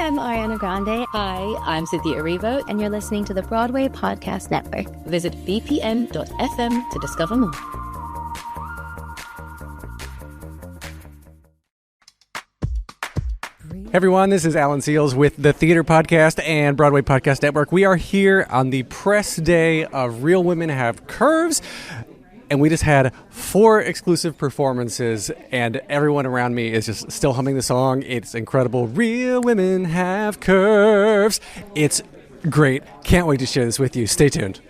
I'm Ariana Grande. Hi, I'm Cynthia Erivo. And you're listening to the Broadway Podcast Network. Visit bpn.fm to discover more. Hey everyone, this is Alan Seals with the Theater Podcast and Broadway Podcast Network. We are here on the press day of Real Women Have Curves, and we just had 4 exclusive performances, and everyone around me is just still humming the song. It's incredible. Real Women Have Curves. It's great. Can't wait to share this with you. Stay tuned.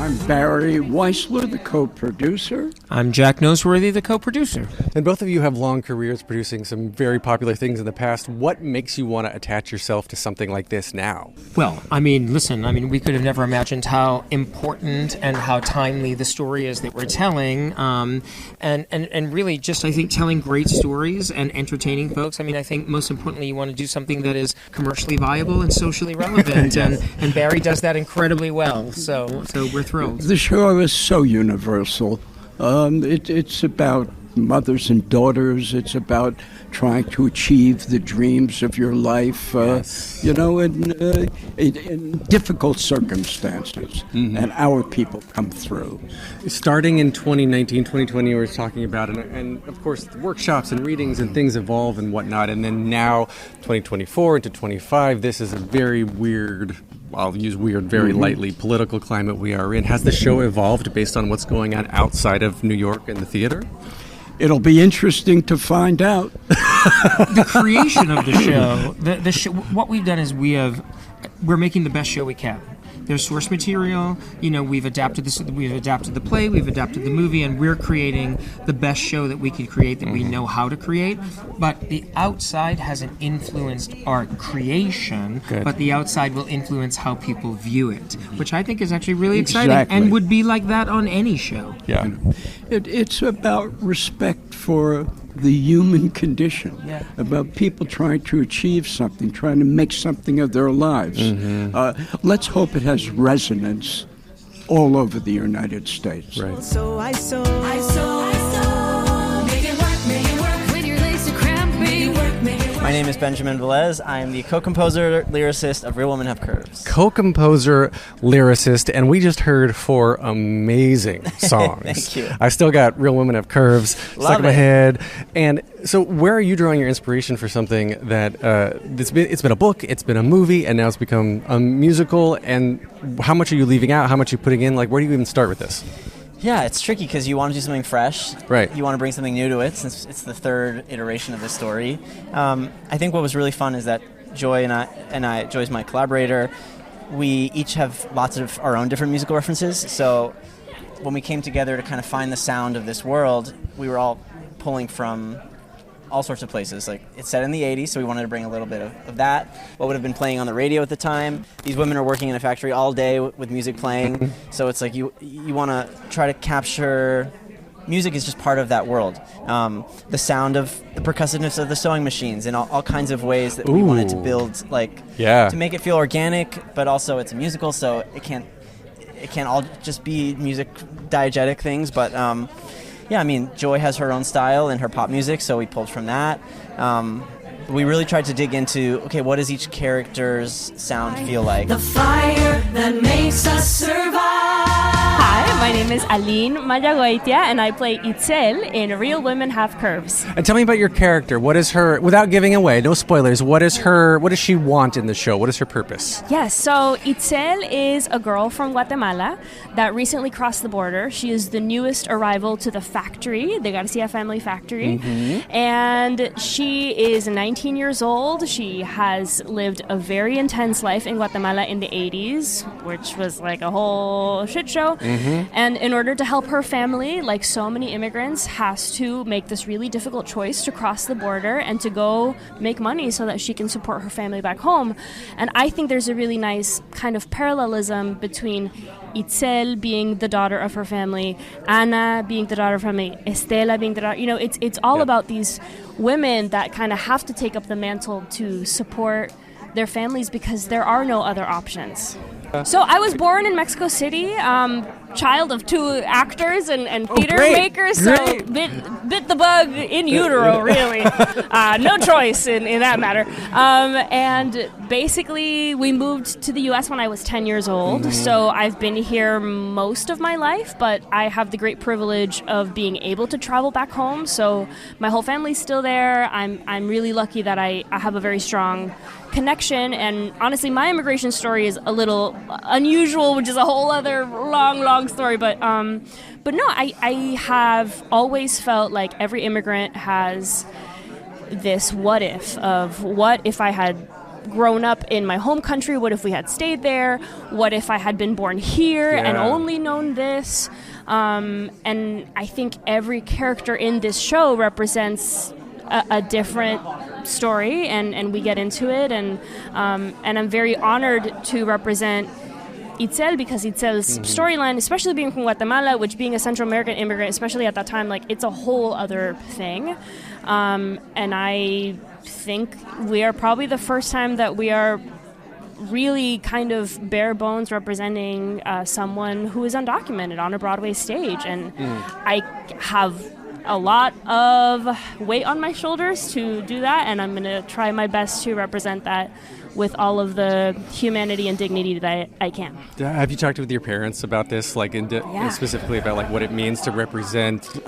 I'm Barry Weissler, the co-producer. I'm Jack Noseworthy, the co-producer. And both of you have long careers producing some very popular things in the past. What makes you want to attach yourself to something like this now? Well, listen, we could have never imagined how important and how timely the story is that we're telling. And really just, I think, telling great stories and entertaining folks. I think most importantly, you want to do something that is commercially viable and socially relevant. Yes. And Barry does that incredibly well. So we're thrilled. The show is so universal. It's about mothers and daughters. It's about trying to achieve the dreams of your life, in difficult circumstances. Mm-hmm. And our people come through. Starting in 2019, 2020, we were talking about, and of course, the workshops and readings and things evolve and whatnot. And then now, 2024 into 25, this is a very weird, I'll use weird very lightly, political climate we are in. Has the show evolved based on what's going on outside of New York and the theater? It'll be interesting to find out. The creation of the show, what we've done is we're making the best show we can. There's source material, we've adapted the play, we've adapted the movie, and we're creating the best show that we could create, that we know how to create. But the outside hasn't influenced our creation, but the outside will influence how people view it, which I think is actually really exciting and would be like that on any show. Yeah. It's about respect for the human condition, about people trying to achieve something, trying to make something of their lives. Mm-hmm. Let's hope it has resonance all over the United States. Right. So I sew, make it work, with your lace to cramp, make it work, make it work. My name is Benjamin Velez. I am the co-composer, lyricist of Real Women Have Curves. Co-composer, lyricist, and we just heard 4 amazing songs. Thank you. I still got Real Women Have Curves stuck in my head. And so where are you drawing your inspiration for something that it's been a book, it's been a movie, and now it's become a musical? And how much are you leaving out? How much are you putting in? Like, where do you even start with this? Yeah, it's tricky because you want to do something fresh. Right. You want to bring something new to it since it's the 3rd iteration of this story. I think what was really fun is that Joy and I, Joy's my collaborator, we each have lots of our own different musical references. So when we came together to kind of find the sound of this world, we were all pulling from all sorts of places. Like, it's set in the 80s, so we wanted to bring a little bit of that. What would have been playing on the radio at the time. These women are working in a factory all day with music playing. So it's like you want to try to capture... Music is just part of that world. The sound of the percussiveness of the sewing machines and all kinds of ways that we wanted to build, to make it feel organic, but also it's a musical, so it can't all just be music diegetic things, but Joy has her own style in her pop music, so we pulled from that. We really tried to dig into, what does each character's sound feel like? The fire that makes us survive. Hi, my name is Aline Madagoitia, and I play Itzel in Real Women Have Curves. And tell me about your character. What is her, without giving away, no spoilers, what does she want in the show? What is her purpose? Yes, so Itzel is a girl from Guatemala that recently crossed the border. She is the newest arrival to the factory, the Garcia family factory. Mm-hmm. And she is 19 years old. She has lived a very intense life in Guatemala in the 80s, which was like a whole shit show. Mm-hmm. And in order to help her family, like so many immigrants, has to make this really difficult choice to cross the border and to go make money so that she can support her family back home. And I think there's a really nice kind of parallelism between Itzel being the daughter of her family, Ana being the daughter of her family, Estela being the daughter. It's all about these women that kind of have to take up the mantle to support their families because there are no other options. So I was born in Mexico City, child of two actors and theater makers, so bit the bug in utero, really. No choice in that matter. And basically, we moved to the U.S. when I was 10 years old, so I've been here most of my life, but I have the great privilege of being able to travel back home, so my whole family's still there. I'm really lucky that I have a very strong connection, and honestly my immigration story is a little unusual, which is a whole other long story, but no, I have always felt like every immigrant has this what if of what if I had grown up in my home country, what if we had stayed there, what if I had been born here and only known this, and I think every character in this show represents a different story, and we get into it, and I'm very honored to represent Itzel because Itzel's storyline, especially being from Guatemala, which being a Central American immigrant, especially at that time, like it's a whole other thing, and I think we are probably the first time that we are really kind of bare bones representing someone who is undocumented on a Broadway stage, and I have a lot of weight on my shoulders to do that, and I'm going to try my best to represent that with all of the humanity and dignity that I can. Have you talked with your parents about this, like specifically about like what it means to represent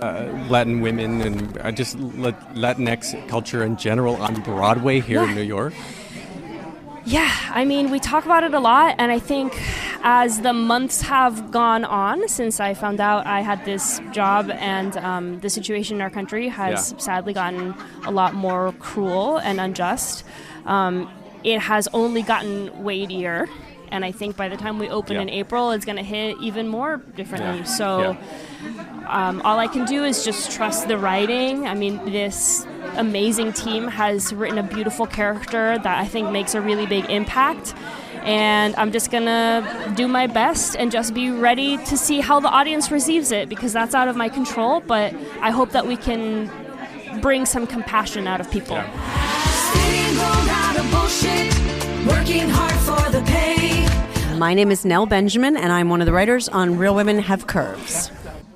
Latin women and just Latinx culture in general on Broadway here in New York? Yeah, I mean, we talk about it a lot, and I think as the months have gone on since I found out I had this job, and the situation in our country has sadly gotten a lot more cruel and unjust, it has only gotten weightier, and I think by the time we open in April, it's going to hit even more differently. So all I can do is just trust the writing. I mean, this amazing team has written a beautiful character that I think makes a really big impact, and I'm just gonna do my best and just be ready to see how the audience receives it, because that's out of my control, but I hope that we can bring some compassion out of people. Working hard for the pay. My name is Nell Benjamin, and I'm one of the writers on Real Women Have Curves.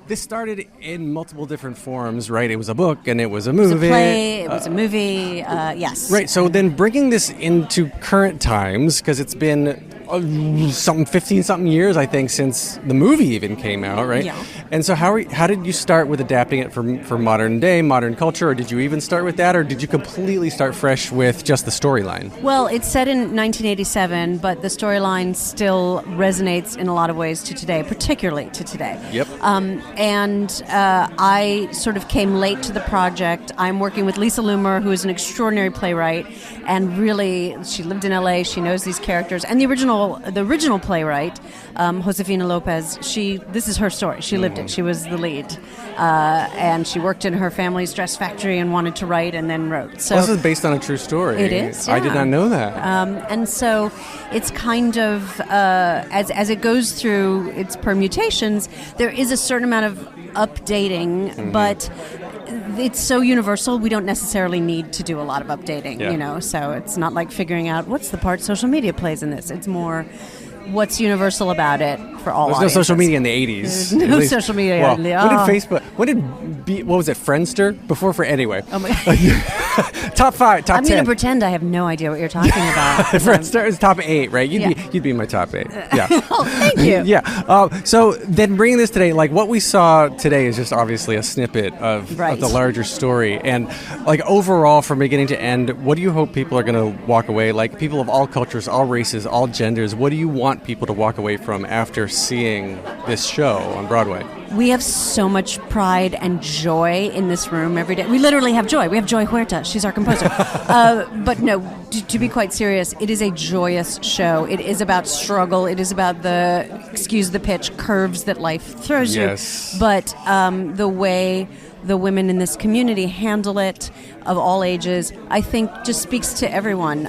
This started in multiple different forms, right? It was a book, and it was a movie. It was a play, it was a movie, yes. Right, so then bringing this into current times, because it's been 15-something years, I think, since the movie even came out, right? Yeah. And so how did you start with adapting it for modern day, modern culture, or did you even start with that, or did you completely start fresh with just the storyline? Well, it's set in 1987, but the storyline still resonates in a lot of ways to today, particularly to today. Yep. I sort of came late to the project. I'm working with Lisa Loomer, who is an extraordinary playwright, and really, she lived in L.A., she knows these characters, and the original playwright, Josefina Lopez, this is her story. She lived it. She was the lead. And she worked in her family's dress factory and wanted to write and then wrote. So this is based on a true story. It is, yeah. I did not know that. And so it's kind of, as it goes through its permutations, there is a certain amount of updating, but it's so universal, we don't necessarily need to do a lot of updating, so it's not like figuring out what's the part social media plays in this. It's more what's universal about it for all audiences. There's no social media in the 80s. There's no social media. Well, when did Facebook, what was it, Friendster? Before, anyway. Oh my Top 5, top 10. I'm going to pretend I have no idea what you're talking about. Friendster is top 8, right? You'd be in my top 8. Yeah. Oh, thank you. Yeah. So then bringing this today, like what we saw today is just obviously a snippet of the larger story. And like overall, from beginning to end, what do you hope people are going to walk away? Like people of all cultures, all races, all genders, what do you want people to walk away from after seeing this show on Broadway? We have so much pride and joy in this room every day. We literally have joy. We have Joy Huerta. She's our composer. But no, to be quite serious, it is a joyous show. It is about struggle. It is about the, excuse the pitch, curves that life throws you. But the way the women in this community handle it, of all ages, I think just speaks to everyone.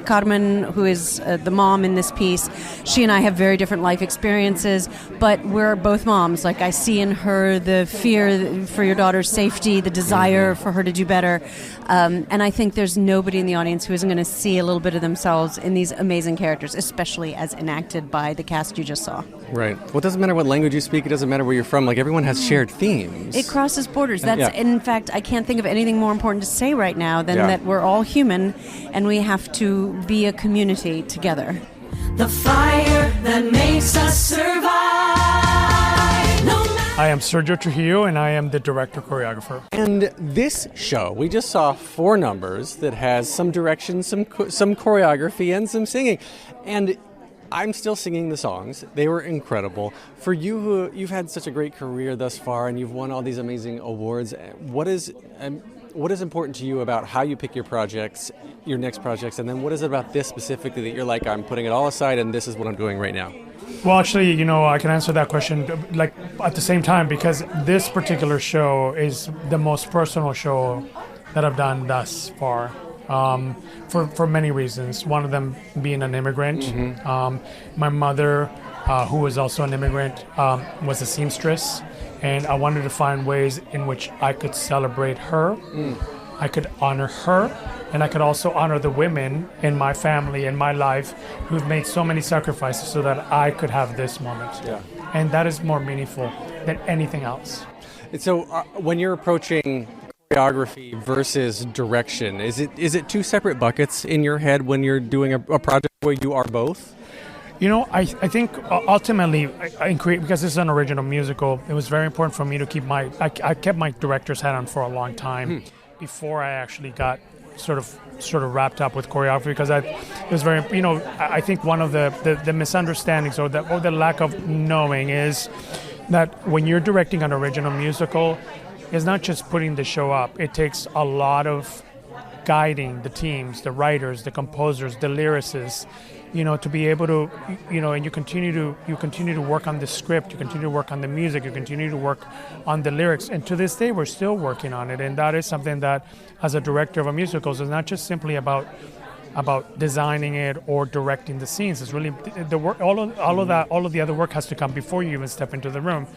Carmen, who is the mom in this piece, she and I have very different life experiences, but we're both moms. Like, I see in her the fear for your daughter's safety, the desire for her to do better. And I think there's nobody in the audience who isn't going to see a little bit of themselves in these amazing characters, especially as enacted by the cast you just saw. Right. Well, it doesn't matter what language you speak. It doesn't matter where you're from. Like, everyone has shared themes. It crosses borders. That's, in fact, I can't think of anything more important to say right now than that we're all human and we have to be a community together. The fire that makes us survive. I am Sergio Trujillo, and I am the director-choreographer. And this show, we just saw 4 numbers that has some direction, some choreography, and some singing. And I'm still singing the songs. They were incredible. For you, who you've had such a great career thus far, and you've won all these amazing awards, what is important to you about how you pick your projects, your next projects, and then what is it about this specifically that you're like, I'm putting it all aside and this is what I'm doing right now? Well, actually, I can answer that question like at the same time, because this particular show is the most personal show that I've done thus far, for many reasons. One of them being an immigrant. My mother, who was also an immigrant, was a seamstress, and I wanted to find ways in which I could celebrate her, I could honor her, and I could also honor the women in my family, in my life, who've made so many sacrifices so that I could have this moment. Yeah. And that is more meaningful than anything else. And so when you're approaching choreography versus direction, is it 2 separate buckets in your head when you're doing a project where you are both? I think ultimately, because this is an original musical, it was very important for me to keep I kept my director's hat on for a long time before I actually got sort of wrapped up with choreography, because it was very, I think one of the misunderstandings or the lack of knowing is that when you're directing an original musical, it's not just putting the show up. It takes a lot of guiding the teams, the writers, the composers, the lyricists, to be able to, and you continue to work on the script, you continue to work on the music, you continue to work on the lyrics, and to this day we're still working on it. And that is something that, as a director of a musical, is not just simply about designing it or directing the scenes. It's really the work. All of the other work has to come before you even step into the room,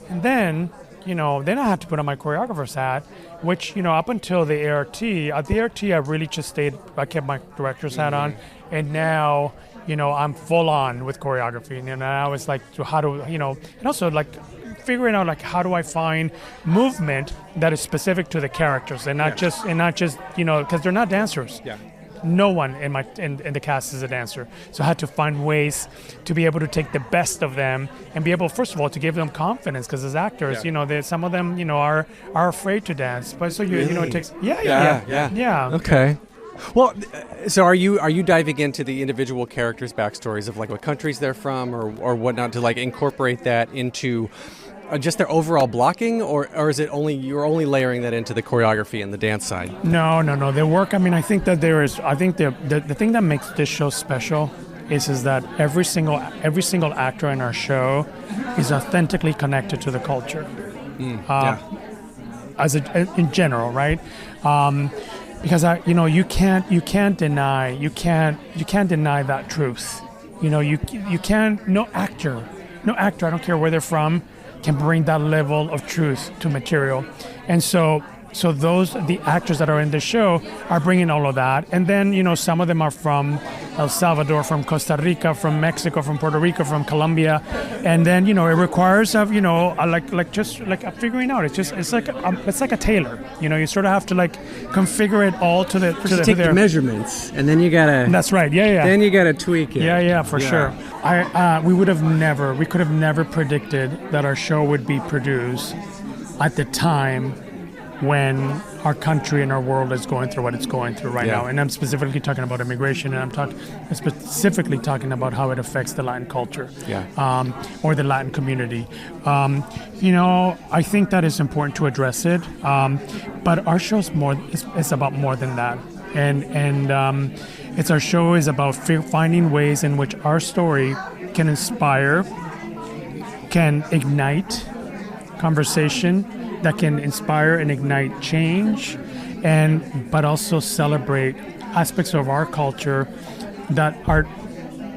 and then. Then I had to put on my choreographer's hat, which, up until the ART, at the ART I really just I kept my director's hat on, and now, I'm full on with choreography, and now it's like, how do, and also like figuring out like how do I find movement that is specific to the characters and not just, because they're not dancers. Yeah. No one in the cast is a dancer. So I had to find ways to be able to take the best of them and be able, first of all, to give them confidence, because as actors, some of them, are afraid to dance. But so it takes yeah. Okay. Well, so are you diving into the individual characters' backstories of like what countries they're from or whatnot to like incorporate that into just their overall blocking, or is it you're only layering that into the choreography and the dance side? No. The work. I think that there is. I think the thing that makes this show special is that every single actor in our show is authentically connected to the culture. In general, right? Because you can't deny that truth. You can't. No actor. I don't care where they're from, can bring that level of truth to material. And so the actors that are in the show are bringing all of that. And then, some of them are from El Salvador, from Costa Rica, from Mexico, from Puerto Rico, from Colombia. And then, it requires of, like figuring out. It's like a tailor. You sort of have to like configure it all to the measurements, and then you gotta. That's right. Yeah. Then you gotta tweak it. Yeah, for sure. We could have never predicted that our show would be produced at the time when our country and our world is going through what it's going through right Yeah. now. And I'm specifically talking about immigration, and I'm specifically talking about how it affects the Latin culture, or the Latin community. I think that it's important to address it, but our show's it's about more than that. And our show is about finding ways in which our story can inspire, can ignite conversation, that can inspire and ignite change, but also celebrate aspects of our culture that are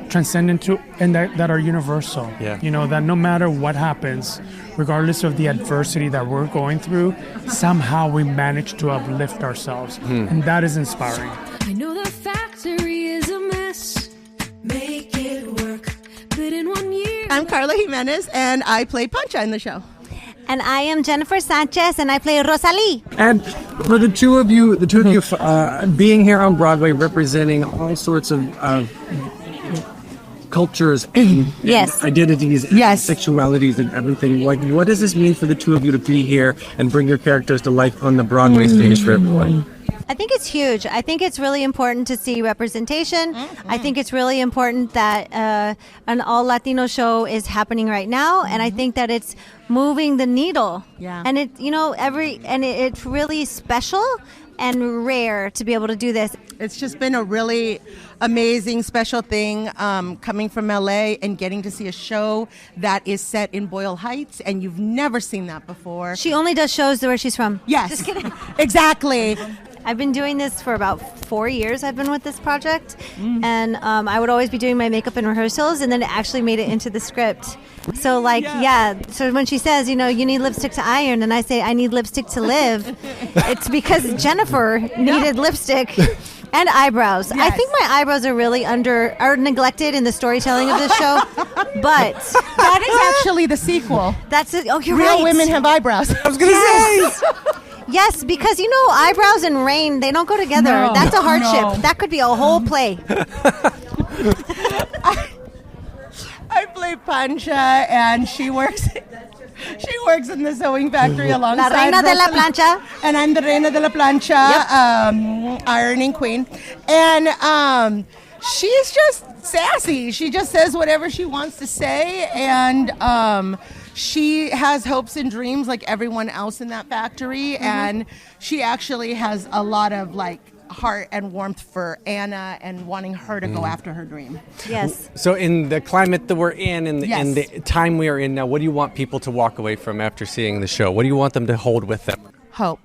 transcendent to and that are universal. Yeah. That no matter what happens, regardless of the adversity that we're going through, somehow we manage to uplift ourselves. And that is inspiring. I know the factory is a mess. Make it work. But in 1 year. I'm Carla Jimenez, and I play Pancha in the show. And I am Jennifer Sanchez, and I play Rosalie. And for the two of you being here on Broadway, representing all sorts of cultures and identities and sexualities and everything, what does this mean for the two of you to be here and bring your characters to life on the Broadway stage for everyone? I think it's huge. I think it's really important to see representation. I think it's really important that an all-Latino show is happening right now, and I think that it's moving the needle. Yeah. And it's really special and rare to be able to do this. It's just been a really amazing, special thing coming from L.A. and getting to see a show that is set in Boyle Heights, and you've never seen that before. She only does shows where she's from. Yes. Just kidding. Exactly. I've been doing this for about 4 years. I've been with this project, and I would always be doing my makeup and rehearsals, and then it actually made it into the script. So so when she says, you need lipstick to iron, and I say I need lipstick to live, it's because Jennifer needed lipstick and eyebrows. Yes. I think my eyebrows are really neglected in the storytelling of this show, but that is actually the sequel. That's it. Oh, you're Real right. women have eyebrows. I was going to say. Yes, because eyebrows and rain, they don't go together. No, that's a hardship. no. That could be a whole play. I play Pancha, and she works in the sewing factory alongside La reina de la Rosalie. plancha. And I'm the reina de la plancha, ironing queen. And she's just sassy. She just says whatever she wants to say, and she has hopes and dreams like everyone else in that factory, and she actually has a lot of heart and warmth for Anna and wanting her to go after her dream. Yes. So in the climate that we're in and the time we are in now, what do you want people to walk away from after seeing the show? What do you want them to hold with them? Hope.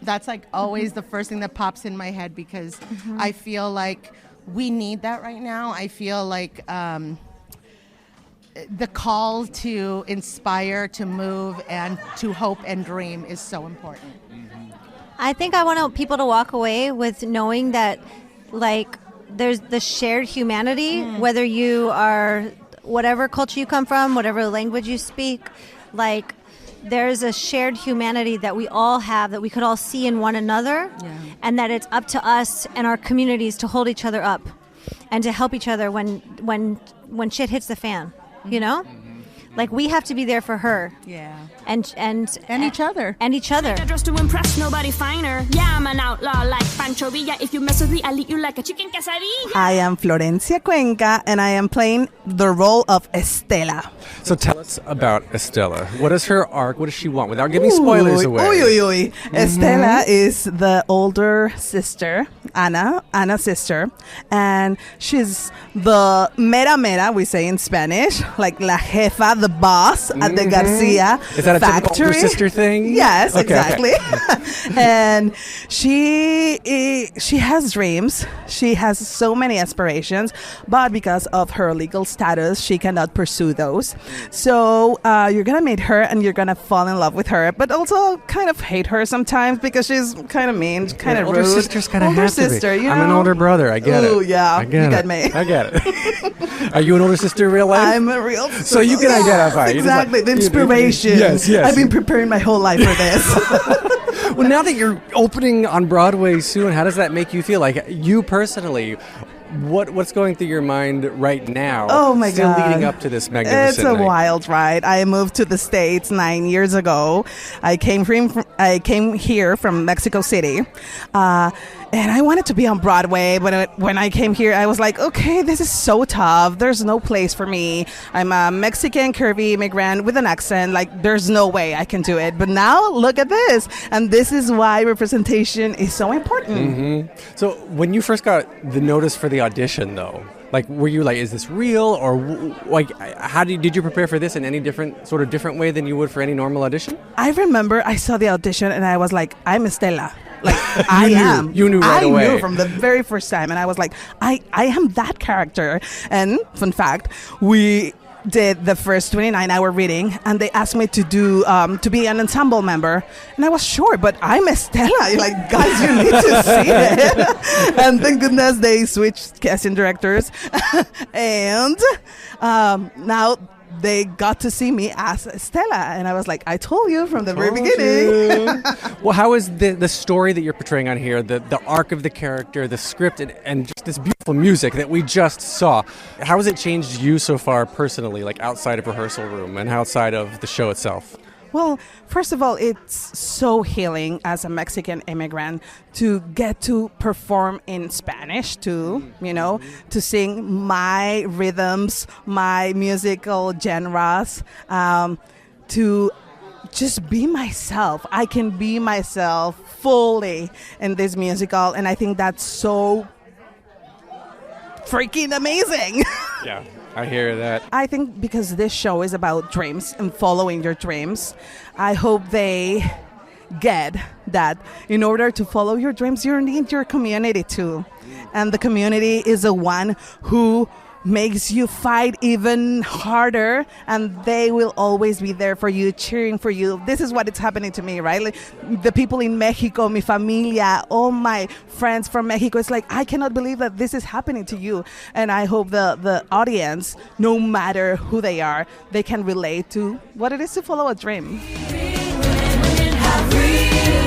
That's always the first thing that pops in my head, because I feel like we need that right now. I feel like the call to inspire, to move, and to hope and dream is so important. I think I want people to walk away with knowing that, there's the shared humanity, whether you are whatever culture you come from, whatever language you speak, there's a shared humanity that we all have, that we could all see in one another, and that it's up to us and our communities to hold each other up and to help each other when shit hits the fan, we have to be there for her. Yeah. And each other. And each other. I dress to impress, nobody finer. Yeah, I'm an outlaw like Pancho Villa. If you mess with me, I'll eat you like a chicken quesadilla. I am Florencia Cuenca, and I am playing the role of Estela. So tell us about Estela. What is her arc? What does she want? Without giving spoilers away. Estela is the older sister, Anna's sister, and she's the mera, we say in Spanish, like la jefa, the boss at the Garcia Is that a factory. typical older sister thing? Yes, Okay, exactly. And she has dreams. She has so many aspirations, but because of her legal status, she cannot pursue those. So you're gonna meet her, and you're gonna fall in love with her, but also kind of hate her sometimes because she's kind of mean, kind of rude. Older sister's kind of Older have to be. sister, I'm an older brother. I get it. Oh yeah, I get you it. get me. I get it. Are you an older sister in real life? I'm a real sister. So you can identify. You're just Exactly, the inspiration. Yes. I've been preparing my whole life for this. Well, now that you're opening on Broadway soon, how does that make you feel? You personally, What's going through your mind right now? Oh my still God. leading up to this magnificent It's a night? wild ride. I moved to the States 9 years ago. I came here from Mexico City. And I wanted to be on Broadway, but when I came here, I was like, okay, this is so tough. There's no place for me. I'm a Mexican, curvy immigrant with an accent. Like, there's no way I can do it. But now, look at this. And this is why representation is so important. Mm-hmm. So when you first got the notice for the audition, though, like, were you like, is this real? Or, like, how did you prepare for this in any different way than you would for any normal audition? I remember I saw the audition, and I was like, I'm Estela. Like, I am. You knew right away. I knew from the very first time. And I was like, I am that character. And fun fact, we did the first 29-hour reading, and they asked me to do to be an ensemble member. And I was sure, but I'm Estela. You're like, guys, you need to see it. And thank goodness they switched casting directors. And now they got to see me as Estela, and I was like, I told you from the very beginning. Well, how is the story that you're portraying on here, the arc of the character, the script, and just this beautiful music that we just saw, how has it changed you so far personally, like outside of rehearsal room and outside of the show itself? Well, first of all, it's so healing as a Mexican immigrant to get to perform in Spanish too, to sing my rhythms, my musical genres, to just be myself. I can be myself fully in this musical, and I think that's so freaking amazing. Yeah. I hear that. I think because this show is about dreams and following your dreams, I hope they get that in order to follow your dreams, you need your community too. And the community is the one who makes you fight even harder, and they will always be there for you, cheering for you. This is what is happening to me, right? Like, the people in Mexico, mi familia, all my friends from Mexico, it's like, I cannot believe that this is happening to you. And I hope the audience, no matter who they are, they can relate to what it is to follow a dream. Have real